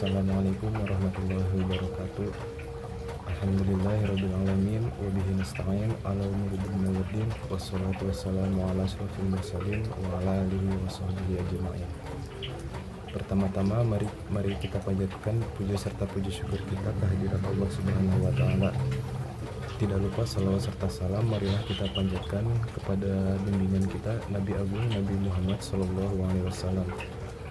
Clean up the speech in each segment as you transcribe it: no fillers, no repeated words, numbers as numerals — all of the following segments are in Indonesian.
Assalamualaikum warahmatullahi wabarakatuh. Alhamdulillahirrabbilalamin. Wabihi nasta'in ala umuri dunya waddin. Wassalatu wassalamu ala asyrofil mursalin wa ala alihi wa sahbihi ajma'in. Pertama-tama mari kita panjatkan puja serta puji syukur kita kehadirat Allah Subhanahu wa taala. Tidak lupa salawat serta salam marilah kita panjatkan kepada bimbingan kita Nabi Agung Nabi Muhammad sallallahu alaihi wasallam,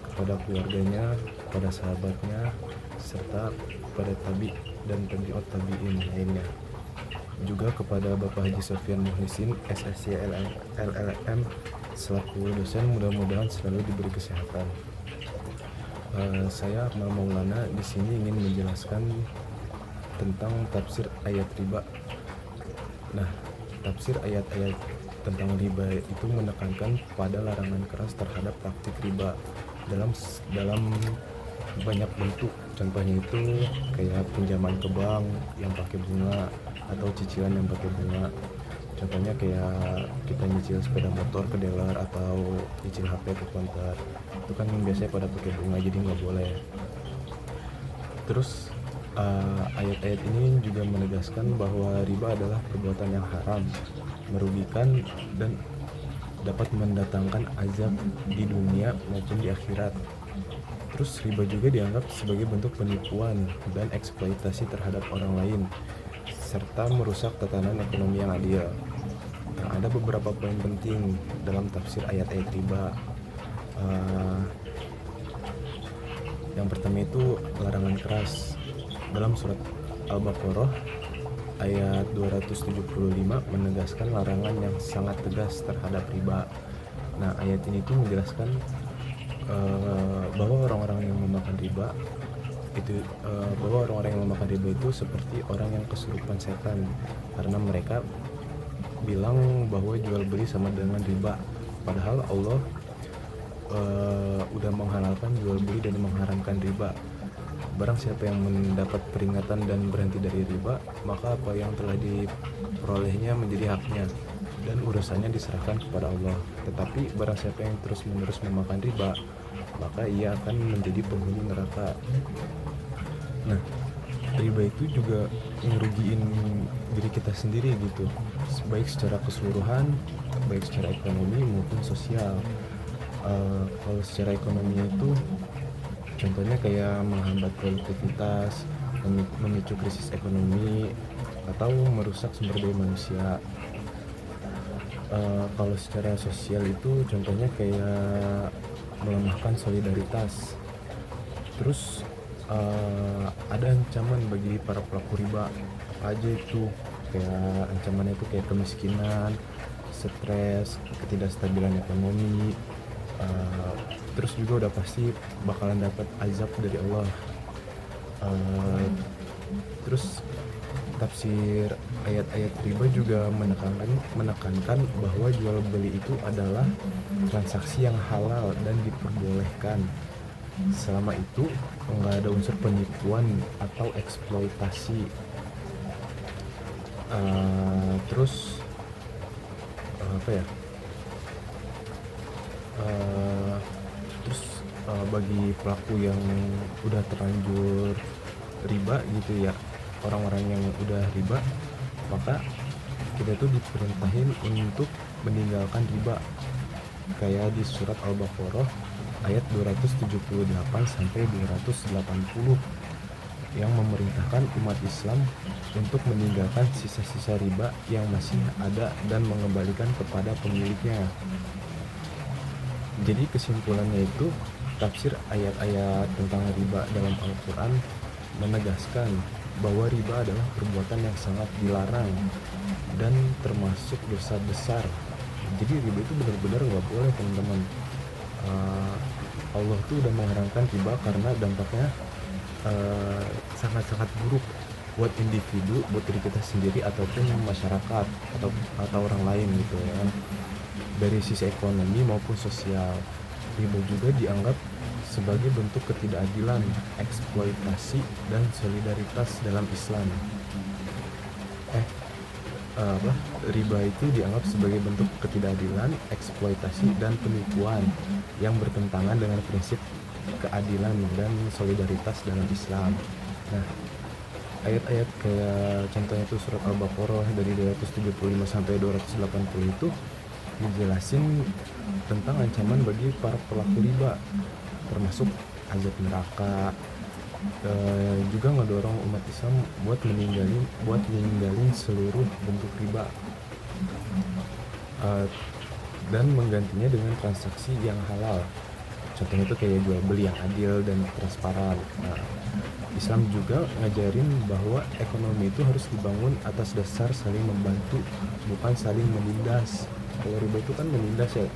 kepada keluarganya, kepada sahabatnya, serta kepada tabi dan tabi'ut tabi'in lainnya. Juga kepada Bapak Haji Sofyan Muhlisin, SSC LLM, selaku dosen, mudah-mudahan selalu diberi kesehatan. Saya Akmal Maulana di sini ingin menjelaskan tentang tafsir ayat riba. Nah, tafsir ayat-ayat tentang riba itu menekankan pada larangan keras terhadap praktik riba dalam banyak bentuk. Contohnya itu kayak pinjaman ke bank yang pakai bunga atau cicilan yang pakai bunga. Contohnya kayak kita nyicil sepeda motor ke dealer atau nyicil HP ke konter. Itu kan biasanya pada pakai bunga, jadi nggak boleh. Terus ayat-ayat ini juga menegaskan bahwa riba adalah perbuatan yang haram, merugikan dan dapat mendatangkan azab di dunia maupun di akhirat. Terus riba juga dianggap sebagai bentuk penipuan dan eksploitasi terhadap orang lain, serta merusak tatanan ekonomi yang adil. Nah, ada beberapa poin penting dalam tafsir ayat-ayat riba. Yang pertama itu larangan keras. Dalam surat Al-Baqarah ayat 275 menegaskan larangan yang sangat tegas terhadap riba. Nah, ayat ini tuh menjelaskan bahwa orang-orang yang memakan riba itu seperti orang yang kesurupan setan, karena mereka bilang bahwa jual beli sama dengan riba, padahal Allah udah menghalalkan jual beli dan mengharamkan riba. Barang siapa yang mendapat peringatan dan berhenti dari riba, maka apa yang telah diperolehnya menjadi haknya dan urusannya diserahkan kepada Allah. Tetapi barang siapa yang terus-menerus memakan riba, maka ia akan menjadi penghuni neraka. Nah, riba itu juga ngerugiin diri kita sendiri gitu, baik secara keseluruhan, baik secara ekonomi maupun sosial. Kalau secara ekonominya itu contohnya kayak menghambat produktivitas, memicu krisis ekonomi, atau merusak sumber daya manusia. Kalau secara sosial itu contohnya kayak melemahkan solidaritas. Terus ada ancaman bagi para pelaku riba. Apa aja itu? Kayak ancamannya itu kayak kemiskinan, stres, ketidakstabilan ekonomi. Terus juga udah pasti bakalan dapat azab dari Allah. Terus tafsir ayat-ayat riba juga menekankan bahwa jual beli itu adalah transaksi yang halal dan diperbolehkan selama itu nggak ada unsur penipuan atau eksploitasi. Terus bagi pelaku yang udah terlanjur riba gitu ya, orang-orang yang udah riba, maka kita tuh diperintahin untuk meninggalkan riba, kayak di surat Al-Baqarah ayat 278 sampai 280 yang memerintahkan umat Islam untuk meninggalkan sisa-sisa riba yang masih ada dan mengembalikan kepada pemiliknya. Jadi kesimpulannya itu, tafsir ayat-ayat tentang riba dalam Al-Quran menegaskan bahwa riba adalah perbuatan yang sangat dilarang dan termasuk dosa besar. Jadi riba itu benar-benar nggak boleh, teman-teman. Allah tuh udah mengharamkan riba karena dampaknya sangat-sangat buruk buat individu, buat diri kita sendiri ataupun masyarakat atau orang lain gitu ya kan. Dari sisi ekonomi maupun sosial, riba juga dianggap sebagai bentuk ketidakadilan, eksploitasi dan solidaritas dalam Islam. Riba itu dianggap sebagai bentuk ketidakadilan, eksploitasi dan penipuan yang bertentangan dengan prinsip keadilan dan solidaritas dalam Islam. Nah, ayat-ayat kayak contohnya itu surat Al-Baqarah dari 275 sampai 280 itu menjelasin tentang ancaman bagi para pelaku riba, termasuk azab neraka. Juga ngedorong umat Islam buat ninggalin seluruh bentuk riba, dan menggantinya dengan transaksi yang halal. Contohnya itu kayak jual beli yang adil dan transparan. Nah, Islam juga ngajarin bahwa ekonomi itu harus dibangun atas dasar saling membantu, bukan saling menindas. Kalau riba itu kan menindas ya,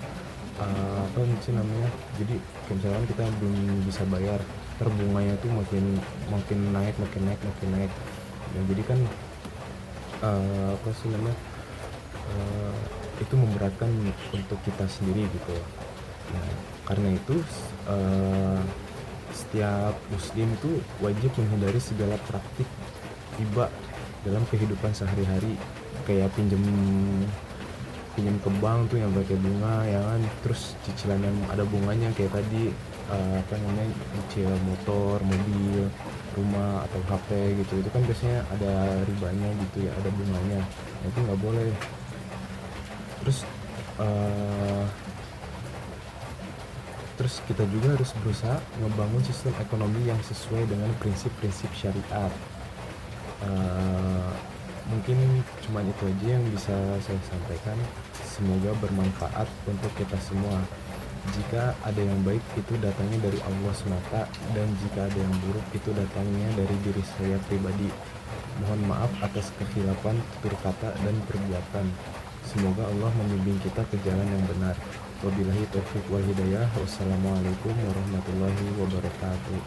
apa sih namanya? Jadi misalkan kita belum bisa bayar, bunganya tuh makin naik. Nah, jadi kan apa sih namanya? Itu memberatkan untuk kita sendiri gitu. Nah, karena itu setiap muslim itu wajib menghindari segala praktik riba dalam kehidupan sehari-hari, kayak pinjam ke bank tuh yang pakai bunga ya kan, terus cicilan yang ada bunganya kayak tadi, apa namanya, cicil motor, mobil, rumah atau HP gitu, itu kan biasanya ada ribanya gitu ya, ada bunganya. Nah, itu nggak boleh. Terus kita juga harus berusaha membangun sistem ekonomi yang sesuai dengan prinsip-prinsip syariat. Mungkin cuma itu aja yang bisa saya sampaikan. Semoga bermanfaat untuk kita semua. Jika ada yang baik itu datangnya dari Allah semata, dan jika ada yang buruk itu datangnya dari diri saya pribadi. Mohon maaf atas kekhilafan tutur kata dan perbuatan. Semoga Allah membimbing kita ke jalan yang benar. Wabillahi taufiq wal hidayah. Wassalamualaikum warahmatullahi wabarakatuh.